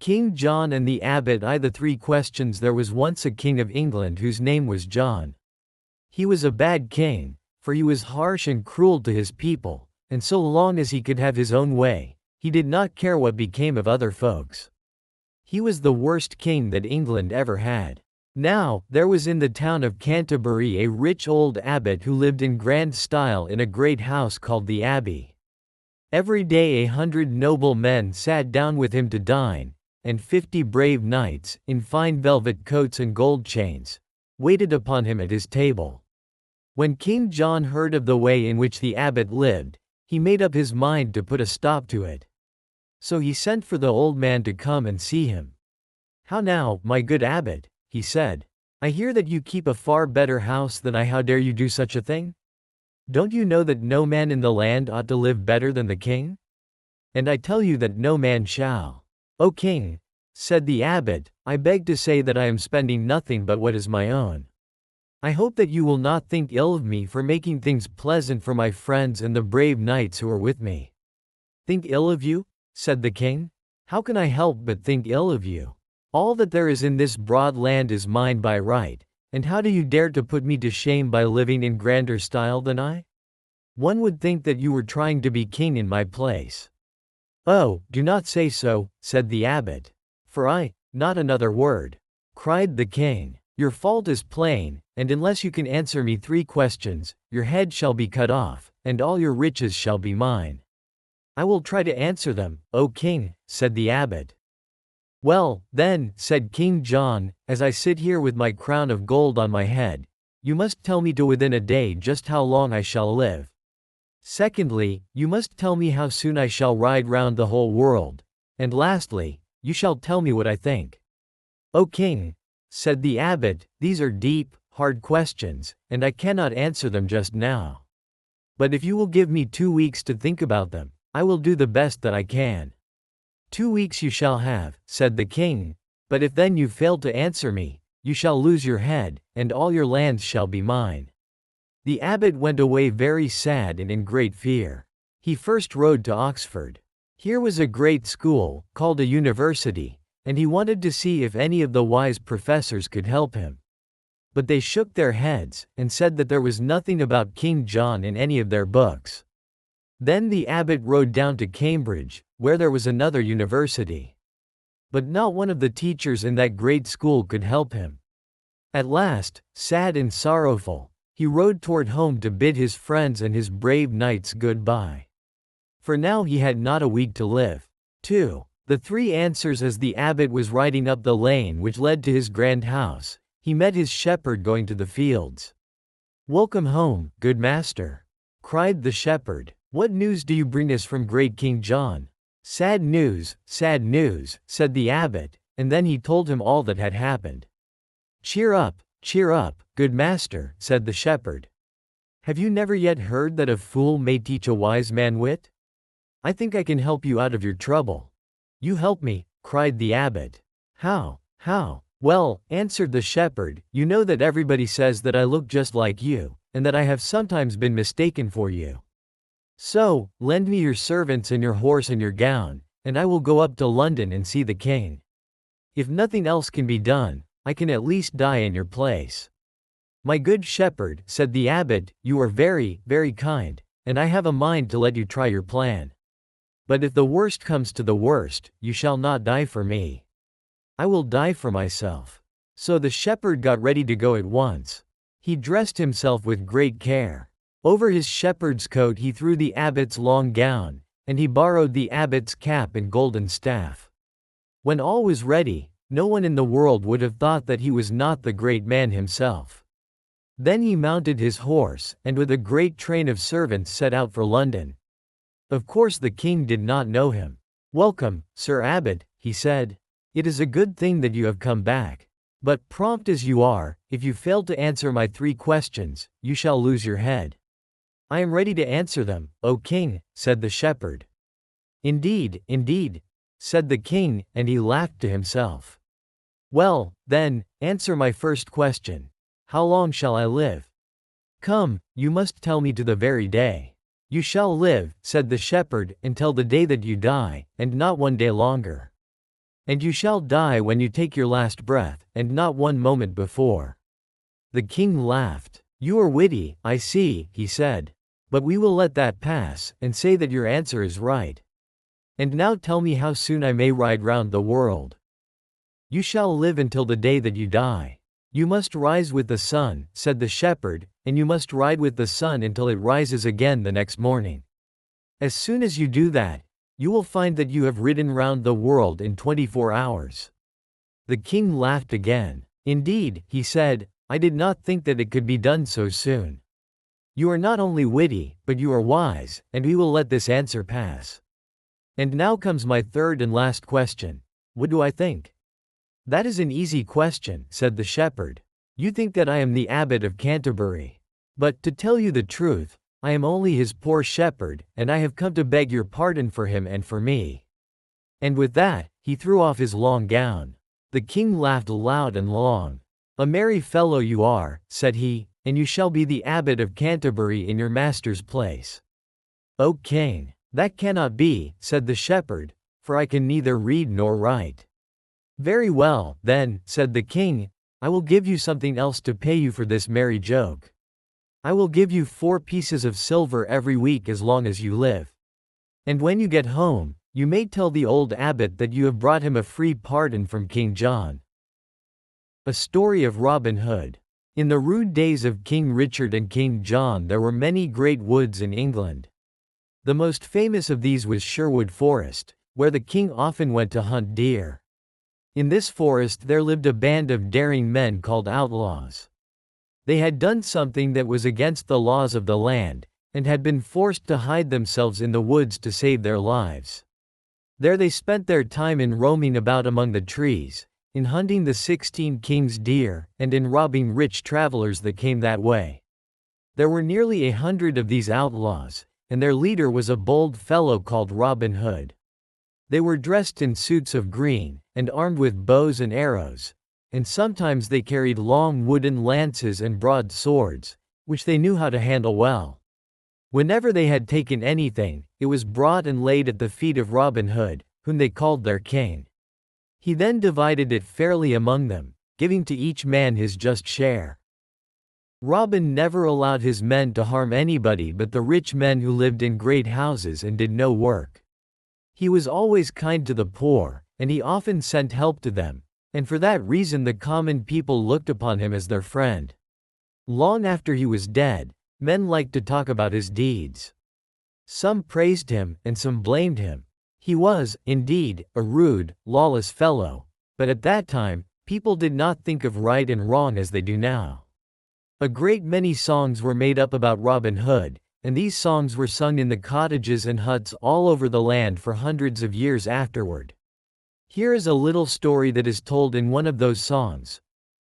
King John and the Abbot. The three questions. There was once a king of England whose name was John. He was a bad king, for he was harsh and cruel to his people, and so long as he could have his own way, he did not care what became of other folks. He was the worst king that England ever had. Now, there was in the town of Canterbury a rich old abbot who lived in grand style in a great house called the Abbey. Every day 100 noble men sat down with him to dine, and 50 brave knights, in fine velvet coats and gold chains, waited upon him at his table. When King John heard of the way in which the abbot lived, he made up his mind to put a stop to it. So he sent for the old man to come and see him. "How now, my good abbot," he said. "I hear that you keep a far better house than I. How dare you do such a thing? Don't you know that no man in the land ought to live better than the king? And I tell you that no man shall." "O king," said the abbot, "I beg to say that I am spending nothing but what is my own. I hope that you will not think ill of me for making things pleasant for my friends and the brave knights who are with me." "Think ill of you?" said the king. "How can I help but think ill of you? All that there is in this broad land is mine by right, and how do you dare to put me to shame by living in grander style than I? One would think that you were trying to be king in my place." "Oh, do not say so," said the abbot. "For I, not another word," cried the king. "Your fault is plain, and unless you can answer me 3 questions, your head shall be cut off, and all your riches shall be mine." "I will try to answer them, O king," said the abbot. "Well, then," said King John, "as I sit here with my crown of gold on my head, you must tell me to within a day just how long I shall live. Secondly, you must tell me how soon I shall ride round the whole world. And lastly, you shall tell me what I think." "O king," said the abbot, "these are deep, hard questions, and I cannot answer them just now. But if you will give me 2 weeks to think about them, I will do the best that I can." "2 weeks you shall have," said the king, "but if then you fail to answer me, you shall lose your head, and all your lands shall be mine." The abbot went away very sad and in great fear. He first rode to Oxford. Here was a great school, called a university, and he wanted to see if any of the wise professors could help him. But they shook their heads, and said that there was nothing about King John in any of their books. Then the abbot rode down to Cambridge, where there was another university. But not one of the teachers in that great school could help him. At last, sad and sorrowful, he rode toward home to bid his friends and his brave knights goodbye. For now he had not a week to live. 2. The 3 answers. As the abbot was riding up the lane which led to his grand house, he met his shepherd going to the fields. "Welcome home, good master," cried the shepherd. "What news do you bring us from great King John?" Sad news, said the abbot, and then he told him all that had happened. Cheer up, good master," said the shepherd. "Have you never yet heard that a fool may teach a wise man wit? I think I can help you out of your trouble." "You help me," cried the abbot. How? "Well," answered the shepherd, "you know that everybody says that I look just like you, and that I have sometimes been mistaken for you. So, lend me your servants and your horse and your gown, and I will go up to London and see the king. If nothing else can be done, I can at least die in your place." "My good shepherd," said the abbot, "you are very, very kind, and I have a mind to let you try your plan. But if the worst comes to the worst, you shall not die for me. I will die for myself." So the shepherd got ready to go at once. He dressed himself with great care. Over his shepherd's coat he threw the abbot's long gown, and he borrowed the abbot's cap and golden staff. When all was ready, no one in the world would have thought that he was not the great man himself. Then he mounted his horse, and with a great train of servants set out for London. Of course the king did not know him. "Welcome, Sir Abbot," he said. "It is a good thing that you have come back. But, prompt as you are, if you fail to answer my 3 questions, you shall lose your head." "I am ready to answer them, O king," said the shepherd. Indeed," said the king, and he laughed to himself. "Well, then, answer my first question. How long shall I live?" "Come, you must tell me to the very day." "You shall live," said the shepherd, "until the day that you die, and not 1 day longer." and you shall die when you take your last breath, and not one moment before." The king laughed. "You are witty, I see," he said. "But we will let that pass, and say that your answer is right. And now tell me how soon I may ride round the world." "You shall live until the day that you die. You must rise with the sun," said the shepherd, "and you must ride with the sun until it rises again the next morning. As soon as you do that, you will find that you have ridden round the world in 24 hours. The king laughed again. "Indeed," he said, "I did not think that it could be done so soon. You are not only witty, but you are wise, and we will let this answer pass. And now comes my third and last question. What do I think?" "That is an easy question," said the shepherd. "You think that I am the abbot of Canterbury. But, to tell you the truth, I am only his poor shepherd, and I have come to beg your pardon for him and for me." And with that, he threw off his long gown. The king laughed loud and long. "A merry fellow you are," said he, "and you shall be the abbot of Canterbury in your master's place." "O king, that cannot be," said the shepherd, "for I can neither read nor write." "Very well, then," said the king, "I will give you something else to pay you for this merry joke. I will give you 4 pieces of silver every week as long as you live. And when you get home, you may tell the old abbot that you have brought him a free pardon from King John." A story of Robin Hood. In the rude days of King Richard and King John there were many great woods in England. The most famous of these was Sherwood Forest, where the king often went to hunt deer. In this forest there lived a band of daring men called outlaws. They had done something that was against the laws of the land, and had been forced to hide themselves in the woods to save their lives. There they spent their time in roaming about among the trees, in hunting the 16 king's deer, and in robbing rich travelers that came that way. There were nearly 100 of these outlaws, and their leader was a bold fellow called Robin Hood. They were dressed in suits of green, and armed with bows and arrows, and sometimes they carried long wooden lances and broad swords, which they knew how to handle well. Whenever they had taken anything, it was brought and laid at the feet of Robin Hood, whom they called their king. He then divided it fairly among them, giving to each man his just share. Robin never allowed his men to harm anybody but the rich men who lived in great houses and did no work. He was always kind to the poor, and he often sent help to them, and for that reason the common people looked upon him as their friend. Long after he was dead, men liked to talk about his deeds. Some praised him, and some blamed him. He was, indeed, a rude, lawless fellow, but at that time, people did not think of right and wrong as they do now. A great many songs were made up about Robin Hood, and these songs were sung in the cottages and huts all over the land for hundreds of years afterward. Here is a little story that is told in one of those songs.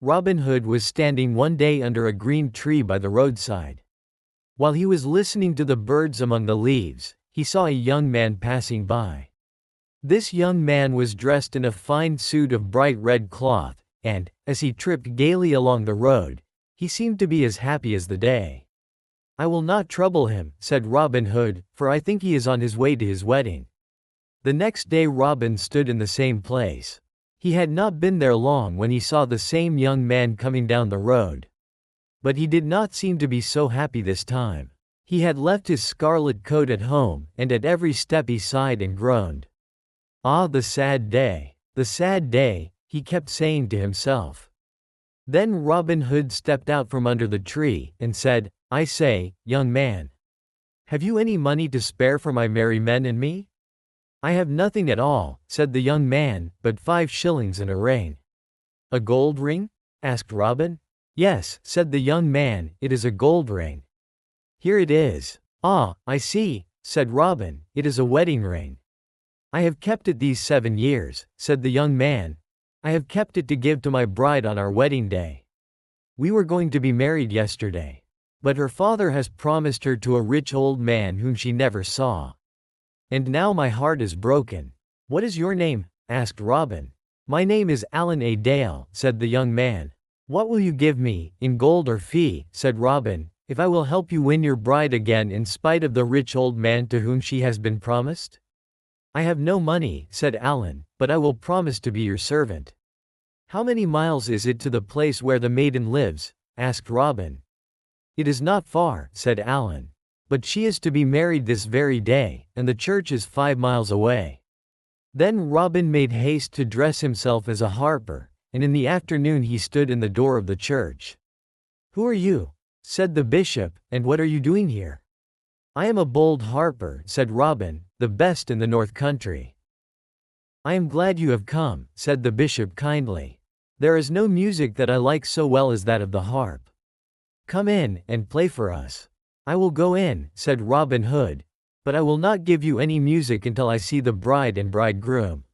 Robin Hood was standing one day under a green tree by the roadside. While he was listening to the birds among the leaves, he saw a young man passing by. This young man was dressed in a fine suit of bright red cloth, and, as he tripped gaily along the road, he seemed to be as happy as the day. "I will not trouble him," said Robin Hood, "for I think he is on his way to his wedding." The next day Robin stood in the same place. He had not been there long when he saw the same young man coming down the road. But he did not seem to be so happy this time. He had left his scarlet coat at home, and at every step he sighed and groaned. "Ah, the sad day! The sad day!" he kept saying to himself. Then Robin Hood stepped out from under the tree, and said, "I say, young man, have you any money to spare for my merry men and me?" "I have nothing at all," said the young man, "but 5 shillings and a ring." "A gold ring?" asked Robin. "Yes," said the young man, "it is a gold ring." "Here it is." "Ah, I see," said Robin, "it is a wedding ring." "I have kept it these 7 years," said the young man. "I have kept it to give to my bride on our wedding day. We were going to be married yesterday. But her father has promised her to a rich old man whom she never saw. And now my heart is broken." "What is your name?" asked Robin. "My name is Allan A. Dale," said the young man. "What will you give me, in gold or fee," said Robin, "if I will help you win your bride again in spite of the rich old man to whom she has been promised?" "I have no money," said Alan, "but I will promise to be your servant." "How many miles is it to the place where the maiden lives?" asked Robin. "It is not far," said Alan. "But she is to be married this very day, and the church is 5 miles away." Then Robin made haste to dress himself as a harper, and in the afternoon he stood in the door of the church. "Who are you?" said the bishop, "and what are you doing here?" "I am a bold harper," said Robin, "the best in the North Country." "I am glad you have come," said the bishop kindly. "There is no music that I like so well as that of the harp. Come in, and play for us." "I will go in," said Robin Hood, "but I will not give you any music until I see the bride and bridegroom."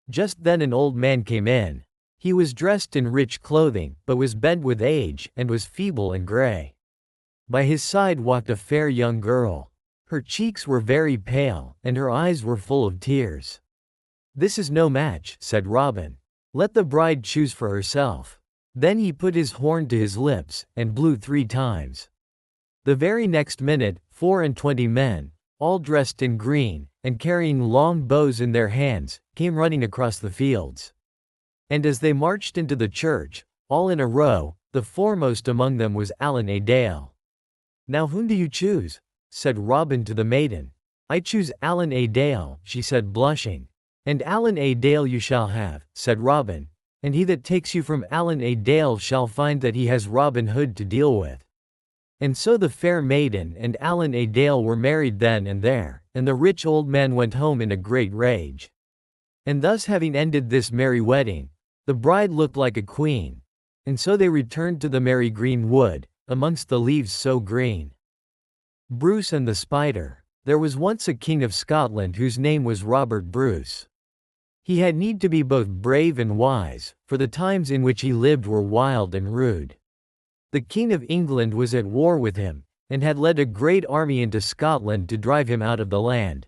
Just then an old man came in. He was dressed in rich clothing, but was bent with age, and was feeble and gray. By his side walked a fair young girl. Her cheeks were very pale, and her eyes were full of tears. "This is no match," said Robin. "Let the bride choose for herself." Then he put his horn to his lips, and blew 3 times. The very next minute, 24 men, all dressed in green, and carrying long bows in their hands, came running across the fields. And as they marched into the church, all in a row, the foremost among them was Alan a Dale. "Now whom do you choose?" said Robin to the maiden. "I choose Alan a Dale," she said blushing. "And Alan a Dale you shall have," said Robin, "and he that takes you from Alan a Dale shall find that he has Robin Hood to deal with." And so the fair maiden and Alan a Dale were married then and there, and the rich old man went home in a great rage. And thus having ended this merry wedding, the bride looked like a queen, and so they returned to the merry green wood, amongst the leaves so green. Bruce and the Spider. There was once a king of Scotland whose name was Robert Bruce. He had need to be both brave and wise, for the times in which he lived were wild and rude. The King of England was at war with him, and had led a great army into Scotland to drive him out of the land.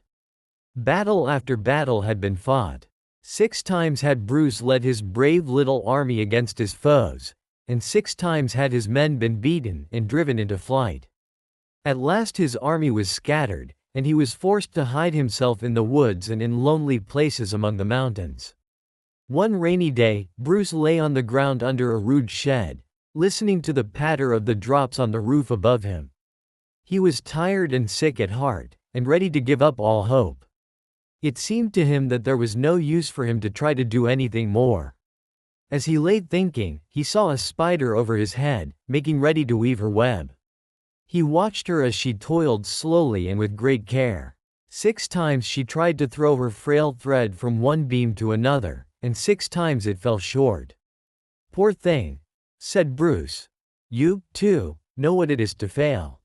Battle after battle had been fought. 6 times had Bruce led his brave little army against his foes, and 6 times had his men been beaten and driven into flight. At last his army was scattered, and he was forced to hide himself in the woods and in lonely places among the mountains. One rainy day, Bruce lay on the ground under a rude shed, listening to the patter of the drops on the roof above him. He was tired and sick at heart, and ready to give up all hope. It seemed to him that there was no use for him to try to do anything more. As he lay thinking, he saw a spider over his head, making ready to weave her web. He watched her as she toiled slowly and with great care. 6 times she tried to throw her frail thread from one beam to another, and 6 times it fell short. "Poor thing," said Bruce. "You, too, know what it is to fail."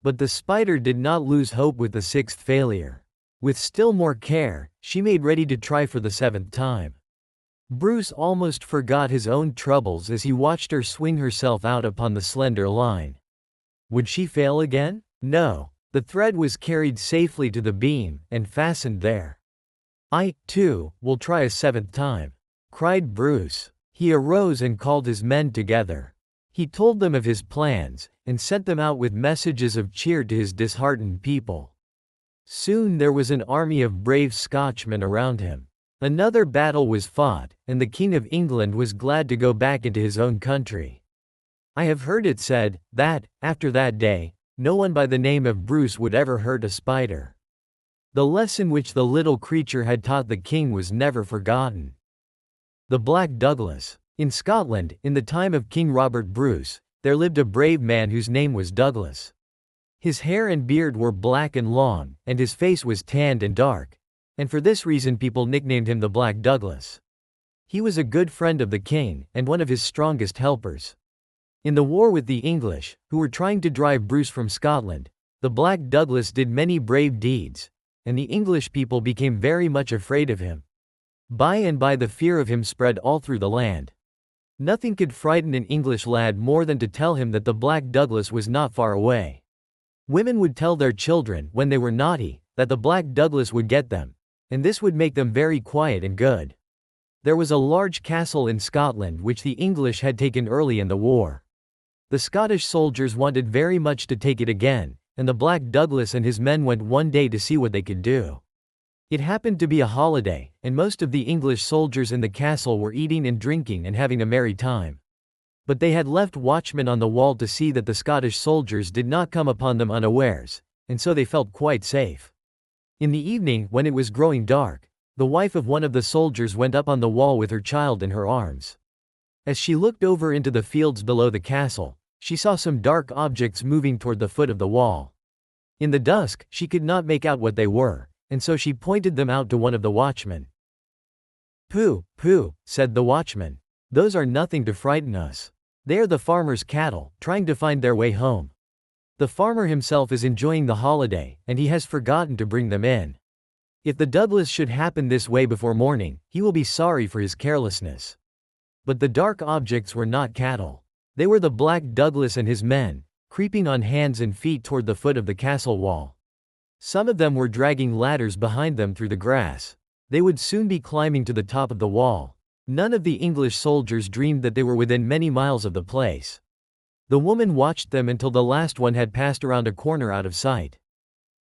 But the spider did not lose hope with the 6th failure. With still more care, she made ready to try for the 7th time. Bruce almost forgot his own troubles as he watched her swing herself out upon the slender line. Would she fail again? No. The thread was carried safely to the beam, and fastened there. "I, too, will try a 7th time," cried Bruce. He arose and called his men together. He told them of his plans, and sent them out with messages of cheer to his disheartened people. Soon there was an army of brave Scotchmen around him. Another battle was fought, and the King of England was glad to go back into his own country. I have heard it said, that, after that day, no one by the name of Bruce would ever hurt a spider. The lesson which the little creature had taught the king was never forgotten. The Black Douglas. In Scotland, in the time of King Robert Bruce, there lived a brave man whose name was Douglas. His hair and beard were black and long, and his face was tanned and dark, and for this reason people nicknamed him the Black Douglas. He was a good friend of the king, and one of his strongest helpers. In the war with the English, who were trying to drive Bruce from Scotland, the Black Douglas did many brave deeds, and the English people became very much afraid of him. By and by the fear of him spread all through the land. Nothing could frighten an English lad more than to tell him that the Black Douglas was not far away. Women would tell their children, when they were naughty, that the Black Douglas would get them, and this would make them very quiet and good. There was a large castle in Scotland which the English had taken early in the war. The Scottish soldiers wanted very much to take it again, and the Black Douglas and his men went one day to see what they could do. It happened to be a holiday, and most of the English soldiers in the castle were eating and drinking and having a merry time. But they had left watchmen on the wall to see that the Scottish soldiers did not come upon them unawares, and so they felt quite safe. In the evening, when it was growing dark, the wife of one of the soldiers went up on the wall with her child in her arms. As she looked over into the fields below the castle, she saw some dark objects moving toward the foot of the wall. In the dusk, she could not make out what they were, and so she pointed them out to one of the watchmen. "Pooh, pooh," said the watchman. "Those are nothing to frighten us. They are the farmer's cattle, trying to find their way home. The farmer himself is enjoying the holiday, and he has forgotten to bring them in. If the Douglas should happen this way before morning, he will be sorry for his carelessness." But the dark objects were not cattle. They were the Black Douglas and his men, creeping on hands and feet toward the foot of the castle wall. Some of them were dragging ladders behind them through the grass. They would soon be climbing to the top of the wall. None of the English soldiers dreamed that they were within many miles of the place. The woman watched them until the last one had passed around a corner out of sight.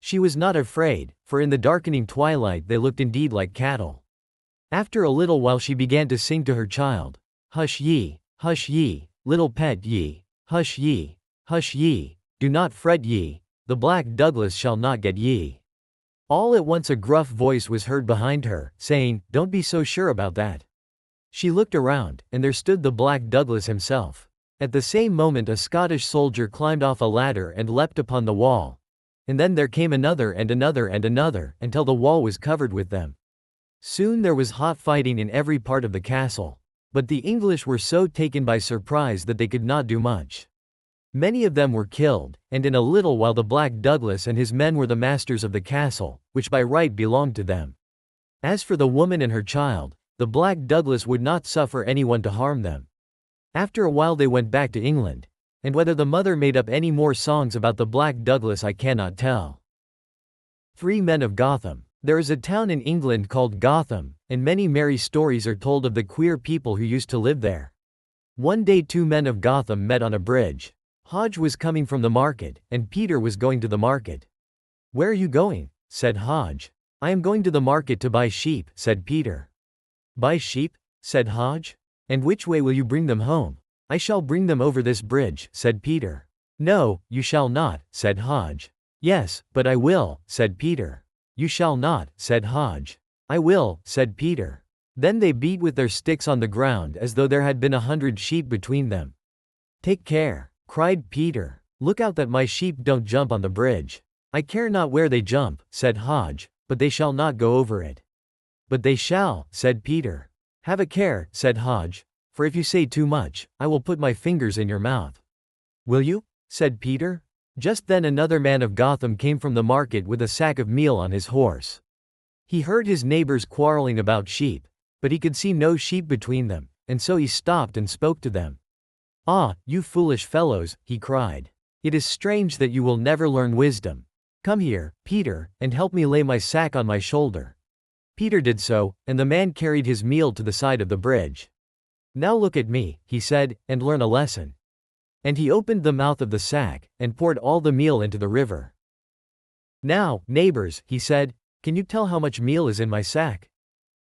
She was not afraid, for in the darkening twilight they looked indeed like cattle. After a little while she began to sing to her child, hush ye, little pet ye, hush ye, do not fret ye, the Black Douglas shall not get ye." All at once a gruff voice was heard behind her, saying, "Don't be so sure about that." She looked around, and there stood the Black Douglas himself. At the same moment a Scottish soldier climbed off a ladder and leapt upon the wall. And then there came another and another and another, until the wall was covered with them. Soon there was hot fighting in every part of the castle. But the English were so taken by surprise that they could not do much. Many of them were killed, and in a little while the Black Douglas and his men were the masters of the castle, which by right belonged to them. As for the woman and her child, the Black Douglas would not suffer anyone to harm them. After a while they went back to England, and whether the mother made up any more songs about the Black Douglas I cannot tell. 3 Men of Gotham. There is a town in England called Gotham, and many merry stories are told of the queer people who used to live there. One day 2 men of Gotham met on a bridge. Hodge was coming from the market, and Peter was going to the market. "Where are you going?" said Hodge. "I am going to the market to buy sheep," said Peter. "Buy sheep?" said Hodge. "And which way will you bring them home?" "I shall bring them over this bridge," said Peter. "No, you shall not," said Hodge. "Yes, but I will," said Peter. "You shall not," said Hodge. "I will," said Peter. Then they beat with their sticks on the ground as though there had been 100 sheep between them. "Take care," cried Peter. "Look out that my sheep don't jump on the bridge." "I care not where they jump," said Hodge, "but they shall not go over it." "But they shall," said Peter. "Have a care," said Hodge, "for if you say too much, I will put my fingers in your mouth." "Will you?" said Peter. Just then another man of Gotham came from the market with a sack of meal on his horse. He heard his neighbors quarreling about sheep, but he could see no sheep between them, and so he stopped and spoke to them. "Ah, you foolish fellows," he cried. "It is strange that you will never learn wisdom. Come here, Peter, and help me lay my sack on my shoulder." Peter did so, and the man carried his meal to the side of the bridge. "Now look at me," he said, "and learn a lesson." And he opened the mouth of the sack, and poured all the meal into the river. "Now, neighbors," he said, "can you tell how much meal is in my sack?"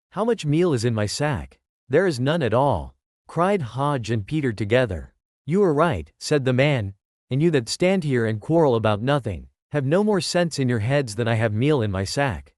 "How much meal is in my sack?" "There is none at all," cried Hodge and Peter together. "You are right," said the man, "and you that stand here and quarrel about nothing, have no more sense in your heads than I have meal in my sack."